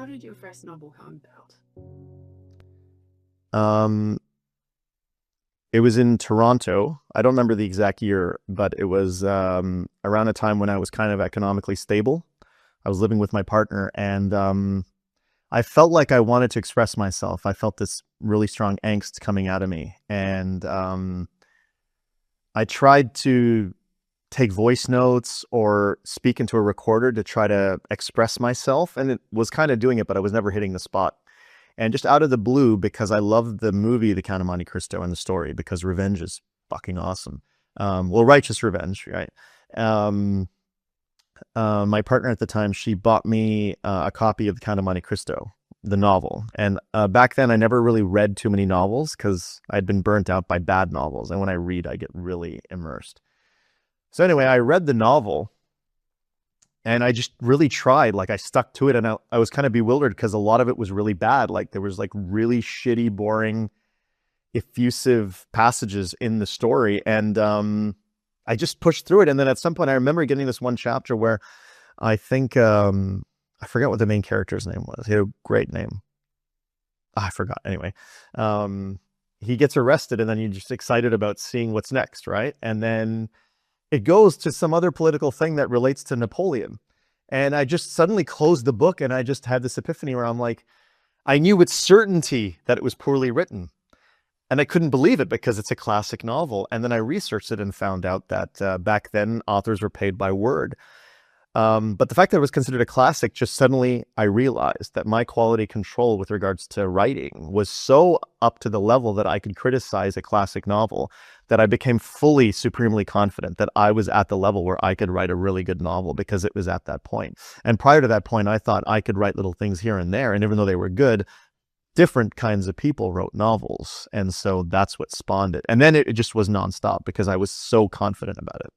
did your first novel come about? Um, it was in Toronto. I don't remember the exact year, but it was around a time when I was kind of economically stable. I was living with my partner, and I felt like I wanted to express myself. I felt this really strong angst coming out of me, and I tried to take voice notes or speak into a recorder to try to express myself, and it was kind of doing it, but I was never hitting the spot. And just out of the blue, because I love the movie The Count of Monte Cristo and the story, because revenge is fucking awesome. Well, righteous revenge, right? Um, my partner at the time, she bought me a copy of The Count of Monte Cristo, the novel. And back then, I never really read too many novels because I'd been burnt out by bad novels. And when I read, I get really immersed. So anyway, I read the novel and I just really tried. Like I stuck to it, and I was kind of bewildered because a lot of it was really bad. Like there was like really shitty, boring, effusive passages in the story. And I just pushed through it. And then at some point I remember getting this one chapter where I think, I forget what the main character's name was. He had a great name. Oh, I forgot. Anyway, he gets arrested, and then you're just excited about seeing what's next, right? And then it goes to some other political thing that relates to Napoleon. And I just suddenly closed the book, and I just had this epiphany where I'm like, I knew with certainty that it was poorly written. And I couldn't believe it because it's a classic novel. And then I researched it and found out that back then authors were paid by word. But the fact that it was considered a classic, just suddenly I realized that my quality control with regards to writing was so up to the level that I could criticize a classic novel, that I became fully, supremely confident that I was at the level where I could write a really good novel because it was at that point. And prior to that point, I thought I could write little things here and there. And even though they were good, different kinds of people wrote novels. And so that's what spawned it. And then it just was nonstop because I was so confident about it.